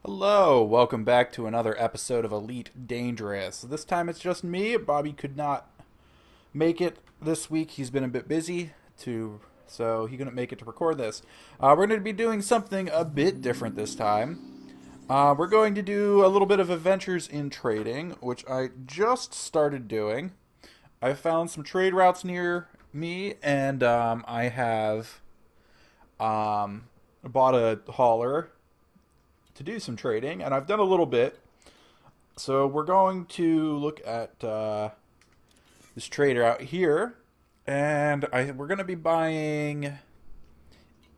Hello, welcome back to another episode of Elite Dangerous. This time it's just me. Bobby could not make it this week. He's been a bit busy so he couldn't make it to record this. We're going to be doing something a bit different this time. We're going to do a little bit of adventures in trading, which I just started doing. I found some trade routes near me, and I have bought a hauler to do some trading, and I've done a little bit. So we're going to look at this trader out here, and we're going to be buying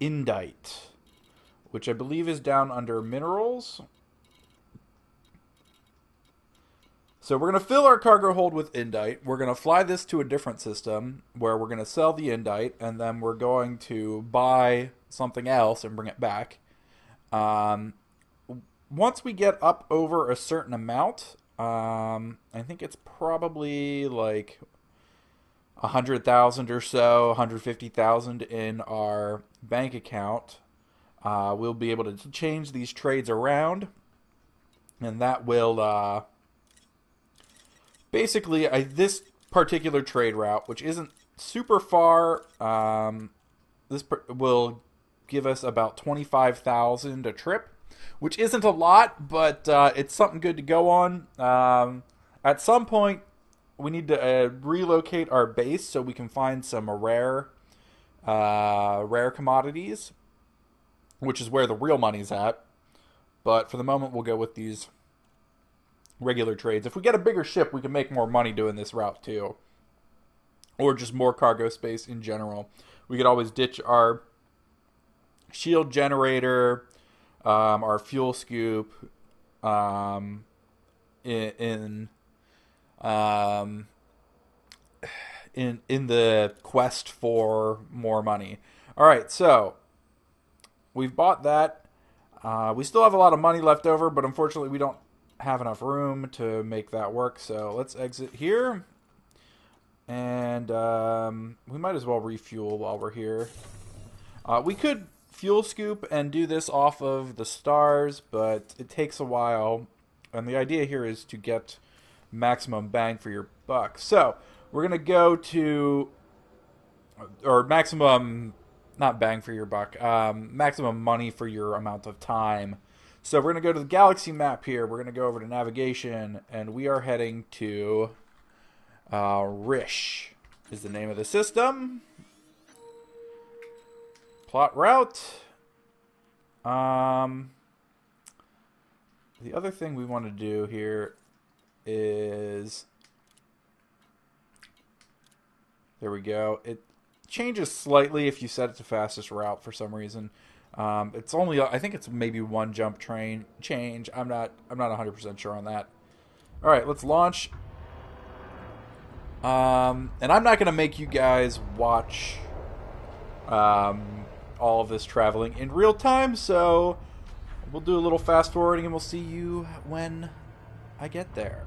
Indite, which I believe is down under minerals. So we're going to fill our cargo hold with Indite. We're going to fly this to a different system where we're going to sell the Indite, and then we're going to buy something else and bring it back. Once we get up over a certain amount, I think it's probably like 100,000 or so, 150,000 in our bank account. We'll be able to change these trades around, and that will basically this particular trade route, which isn't super far. Will give us about 25,000 a trip, which isn't a lot, but it's something good to go on. At some point, we need to relocate our base so we can find some rare commodities, which is where the real money's at. But for the moment, we'll go with these regular trades. If we get a bigger ship, we can make more money doing this route too, or just more cargo space in general. We could always ditch our shield generator, our fuel scoop, in the quest for more money. All right, so we've bought that. We still have a lot of money left over, but unfortunately, we don't have enough room to make that work. So let's exit here, and we might as well refuel while we're here. We could fuel scoop and do this off of the stars, but it takes a while, and the idea here is to get maximum bang for your buck. So we're gonna go to, or maximum, not bang for your buck, maximum money for your amount of time. So we're gonna go to the galaxy map here. We're gonna go over to navigation, and we are heading to Rish is the name of the system. Plot route. The other thing we want to do here is, there we go. It changes slightly if you set it to fastest route for some reason. It's only, I think it's maybe one jump train change. I'm not 100% sure on that. All right, let's launch. And I'm not going to make you guys watch all of this traveling in real time, so we'll do a little fast forwarding and we'll see you when I get there.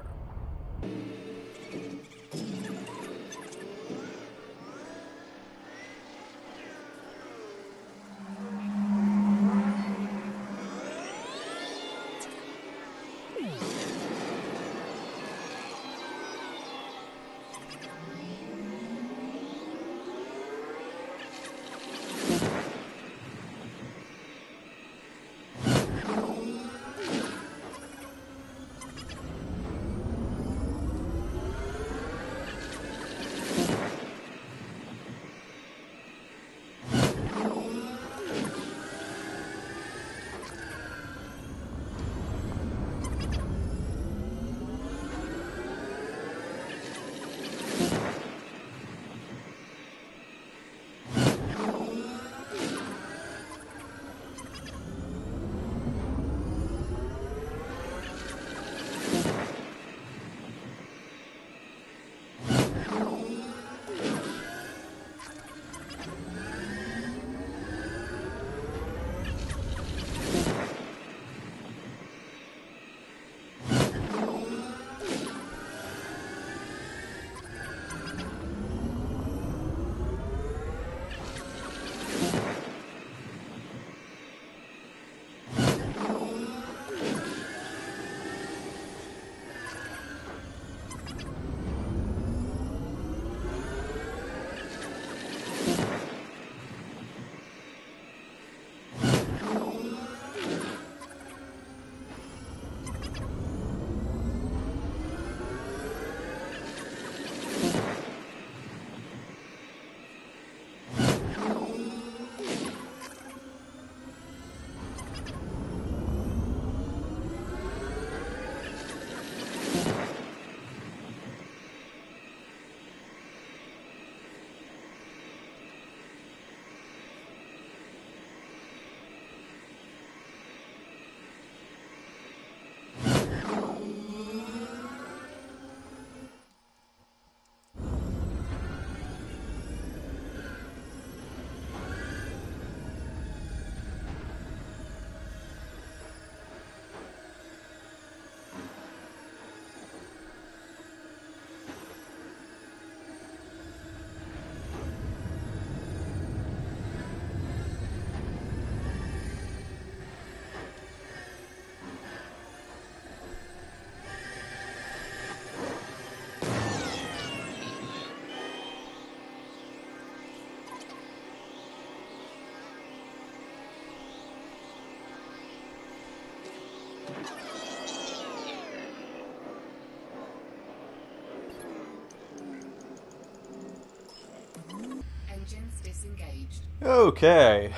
Engines disengaged. Okay,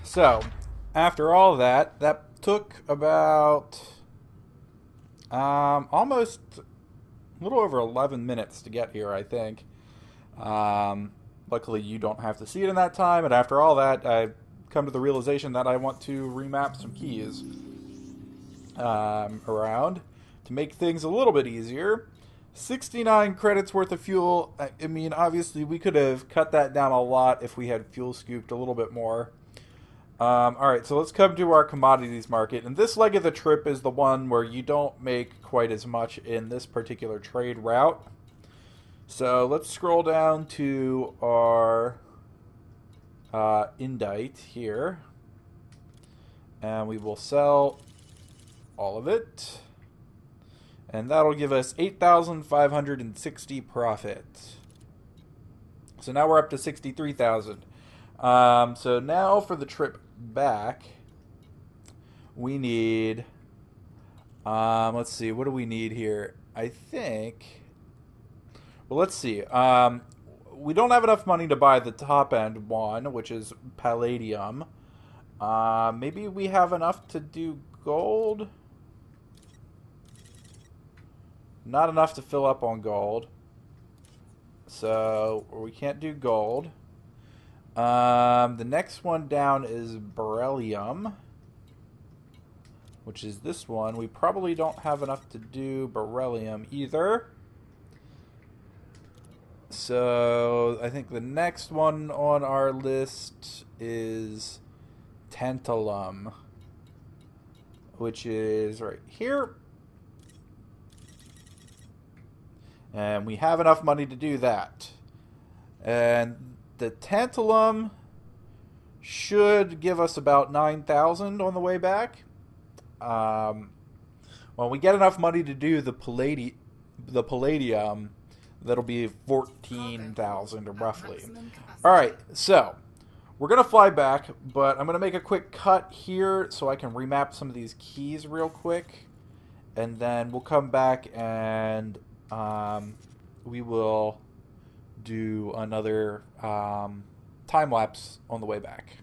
so after all that, that took about almost a little over 11 minutes to get here, I think. Luckily, you don't have to see it in that time, and after all that, I've come to the realization that I want to remap some keys around to make things a little bit easier. 69 credits worth of fuel. I mean, obviously, we could have cut that down a lot if we had fuel scooped a little bit more. Alright, so let's come to our commodities market. And this leg of the trip is the one where you don't make quite as much in this particular trade route. So let's scroll down to our indite here. And we will sell all of it. And that'll give us 8,560 profit. So now we're up to 63,000. So now for the trip back, we need, let's see, what do we need here? I think, well, let's see. We don't have enough money to buy the top end one, which is palladium. Maybe we have enough to do gold. Not enough to fill up on gold. So we can't do gold. The next one down is beryllium, which is this one. We probably don't have enough to do beryllium either. So I think the next one on our list is tantalum, which is right here. And we have enough money to do that. And the tantalum should give us about 9,000 on the way back. When we get enough money to do the palladium, that'll be 14,000 roughly. All right, so we're going to fly back, but I'm going to make a quick cut here so I can remap some of these keys real quick. And then we'll come back and we will do another time lapse on the way back.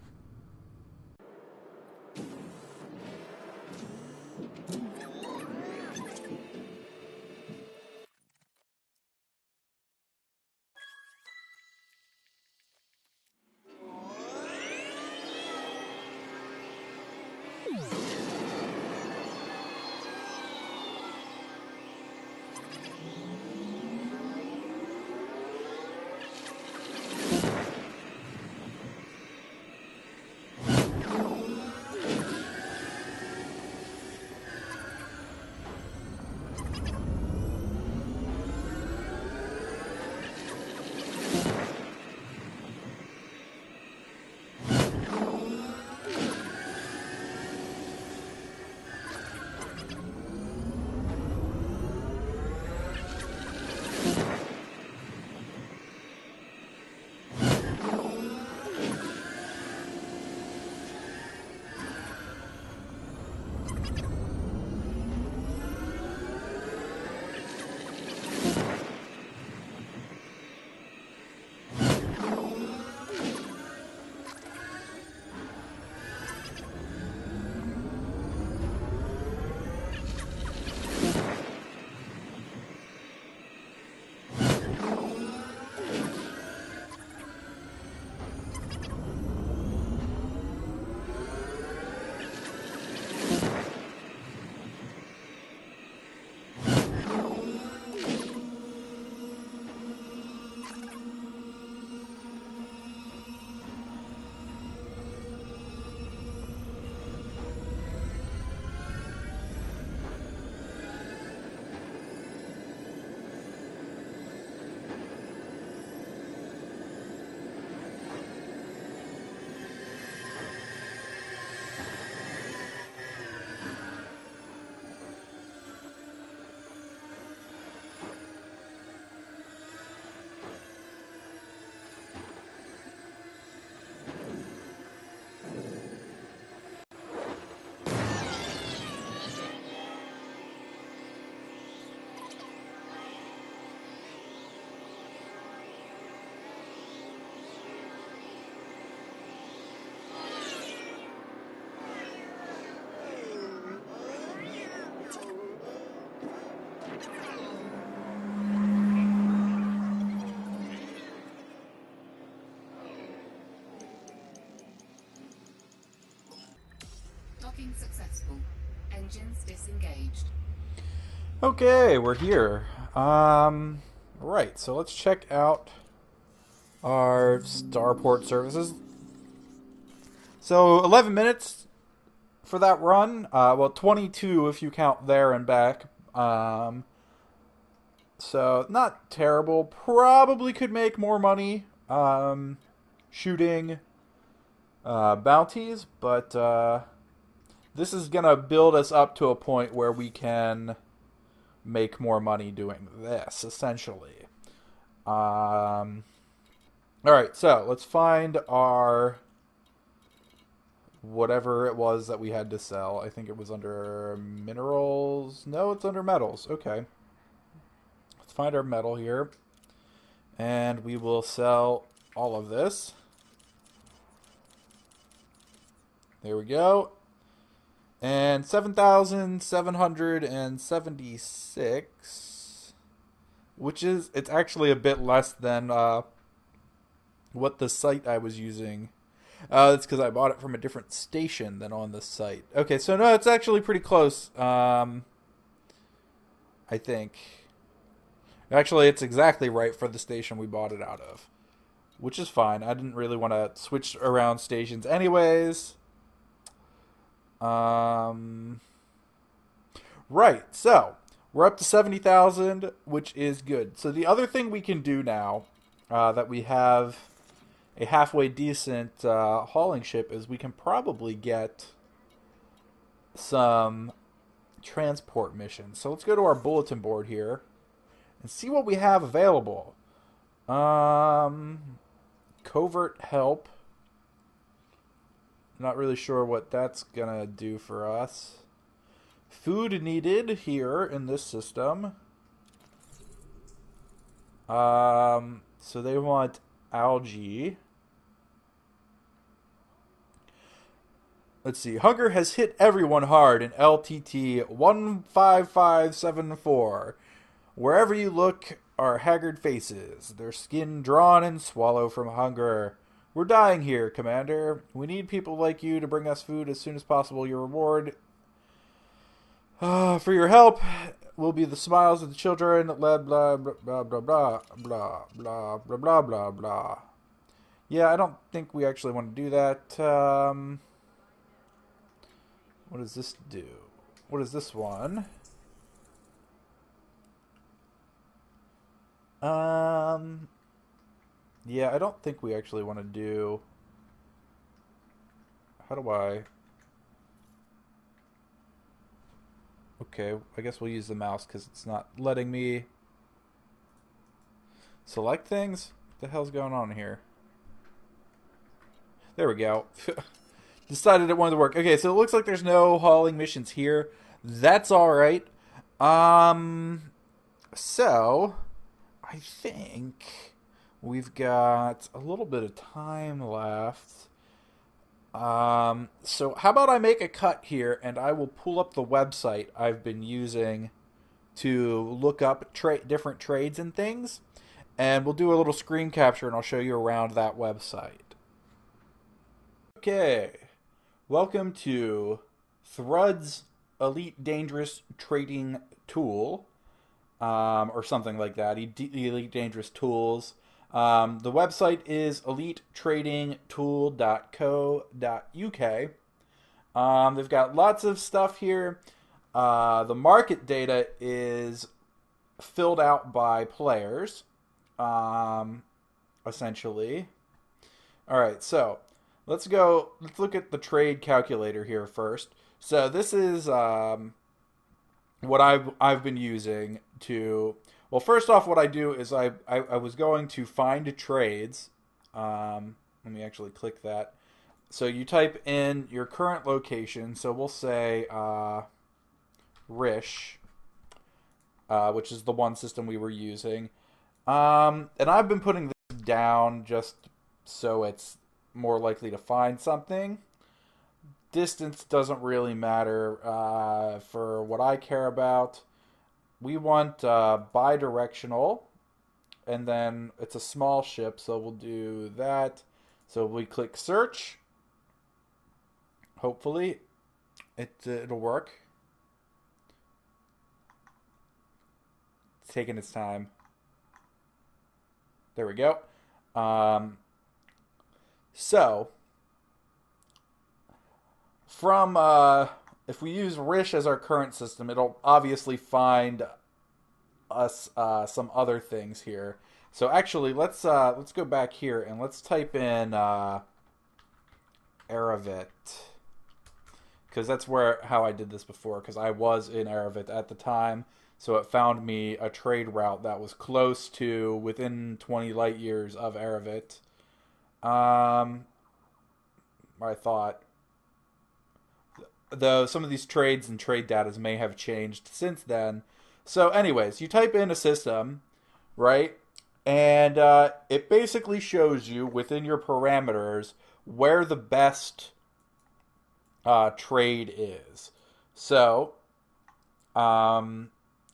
Docking successful. Engines disengaged. Okay, we're here. Right, so let's check out our Starport services. So 11 minutes for that run. Well, 22 if you count there and back. So not terrible. Probably could make more money shooting bounties, but this is gonna build us up to a point where we can make more money doing this, essentially. All right, so let's find our whatever it was that we had to sell. I think it was under minerals. No, it's under metals. Okay. Let's find our metal here. And we will sell all of this. There we go. And 7,776, which is, it's actually a bit less than what the site I was using. It's because I bought it from a different station than on the site. Okay, so no, it's actually pretty close. I think. Actually, it's exactly right for the station we bought it out of, which is fine. I didn't really want to switch around stations anyways. Right, so we're up to 70,000, which is good. So the other thing we can do now that we have a halfway decent hauling ship is we can probably get some transport missions. So let's go to our bulletin board here and see what we have available. Covert help. Not really sure what that's gonna do for us. Food needed here in this system. So they want algae. Let's see. Hunger has hit everyone hard in LTT 15574. Wherever you look are haggard faces, their skin drawn and swallow from hunger. We're dying here, Commander. We need people like you to bring us food as soon as possible. Your reward for your help will be the smiles of the children. Blah blah blah blah blah blah blah blah blah blah blah blah. Yeah, I don't think we actually want to do that. What does this do? What is this one? Yeah, I don't think we actually want to do... How do I... Okay, I guess we'll use the mouse because it's not letting me select things. What the hell's going on here? There we go. Decided it wanted to work. Okay, so it looks like there's no hauling missions here. That's alright. So, I think we've got a little bit of time left. So how about I make a cut here and I will pull up the website I've been using to look up different trades and things. And we'll do a little screen capture and I'll show you around that website. Okay. Welcome to Thrud's Elite Dangerous Trading Tool. Or something like that. Elite Dangerous Tools. The website is elitetradingtool.co.uk. They've got lots of stuff here. The market data is filled out by players, essentially. All right, so let's look at the trade calculator here first. So this is what I've been using to... Well, first off, what I do is I was going to find trades. Let me actually click that. So you type in your current location. So we'll say Rish, which is the one system we were using. And I've been putting this down just so it's more likely to find something. Distance doesn't really matter for what I care about. We want bidirectional, and then it's a small ship, so we'll do that. So we click search, hopefully, It'll work. It's taking its time. There we go. Um, so from if we use Rish as our current system, it'll obviously find us some other things here. So actually, let's go back here and let's type in Aravit, because that's where how I did this before. Because I was in Aravit at the time, so it found me a trade route that was close to within 20 light years of Aravit. Um, I thought, though some of these trades and trade datas may have changed since then. So, anyways, you type in a system, right? And it basically shows you within your parameters where the best trade is. So, um,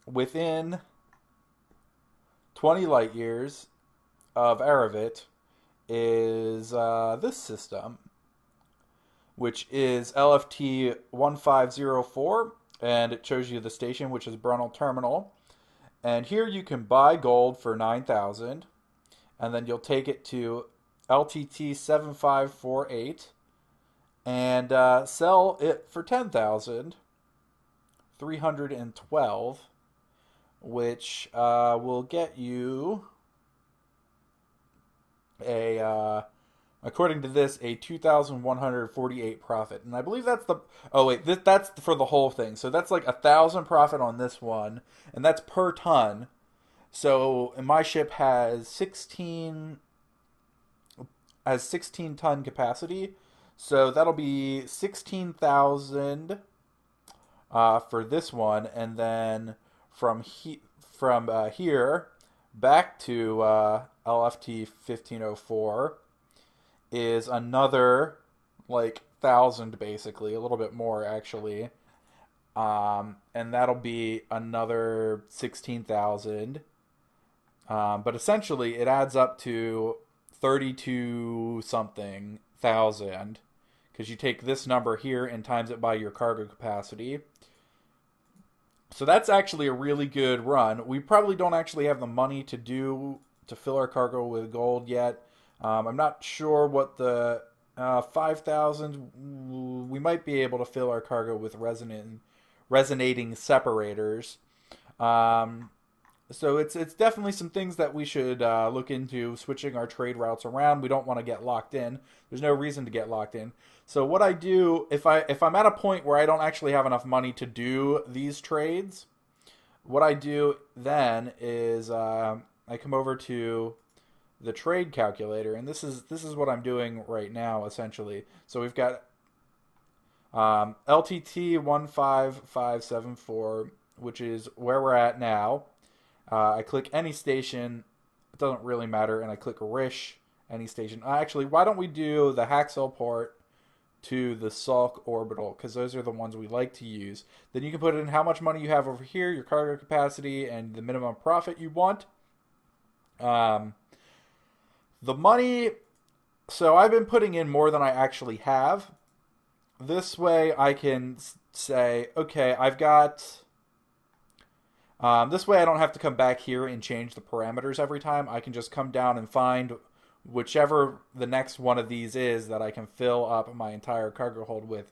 within 20 light years of Aravit is this system, which is LFT 1504, and it shows you the station, which is Brunel Terminal. And here you can buy gold for 9,000, and then you'll take it to LTT 7548 and sell it for 10,312, which will get you according to this, a 2,148 profit. And I believe that's the. Oh, wait, that's for the whole thing. So that's like 1,000 profit on this one, and that's per ton. So, and my ship has 16 ton capacity. So that'll be 16,000 for this one, and then from here back to LFT 1504 is another like 1,000, basically a little bit more actually, and that'll be another 16,000. But essentially, it adds up to 32 something thousand because you take this number here and times it by your cargo capacity. So that's actually a really good run. We probably don't actually have the money to fill our cargo with gold yet. I'm not sure what the 5,000. We might be able to fill our cargo with resonating separators. Um, so it's definitely some things that we should look into, switching our trade routes around. We don't want to get locked in. There's no reason to get locked in. So what I do if I'm at a point where I don't actually have enough money to do these trades, what I do then is I come over to the trade calculator, and this is what I'm doing right now essentially. So we've got LTT 15574, which is where we're at now. I click any station, it doesn't really matter, and I click Rish any station. Actually, why don't we do the Haxel port to the Salk orbital, because those are the ones we like to use. Then you can put in how much money you have over here, your cargo capacity, and the minimum profit you want. The money, so I've been putting in more than I actually have. This way I can say, okay, I've got. This way I don't have to come back here and change the parameters every time. I can just come down and find whichever the next one of these is that I can fill up my entire cargo hold with.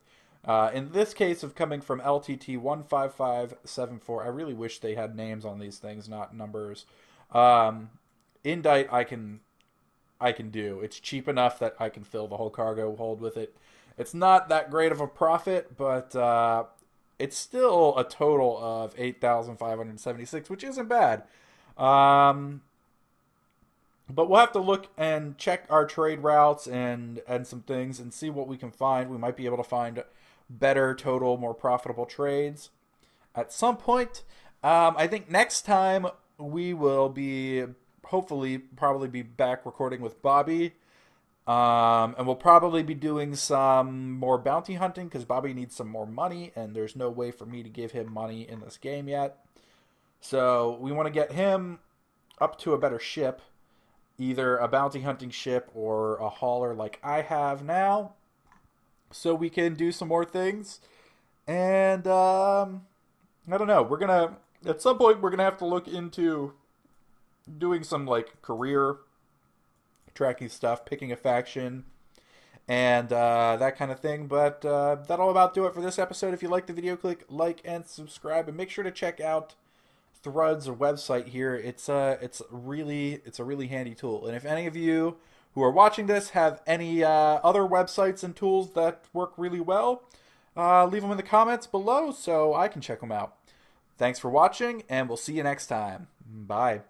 In this case of coming from LTT 15574, I really wish they had names on these things, not numbers. Indite I can do. It's cheap enough that I can fill the whole cargo hold with it. It's not that great of a profit, but it's still a total of 8,576, which isn't bad. But we'll have to look and check our trade routes and some things and see what we can find. We might be able to find better total, more profitable trades at some point. I think next time we will be hopefully probably be back recording with Bobby. And we'll probably be doing some more bounty hunting because Bobby needs some more money, and there's no way for me to give him money in this game yet. So we want to get him up to a better ship, either a bounty hunting ship or a hauler like I have now, so we can do some more things And I don't know. We're gonna at some point we're gonna have to look into doing some like career tracking stuff, picking a faction, and that kind of thing. But that'll about do it for this episode. If you like the video, click like and subscribe, and make sure to check out Threads website here. It's a really handy tool. And if any of you who are watching this have any other websites and tools that work really well, leave them in the comments below so I can check them out. Thanks for watching, and we'll see you next time. Bye.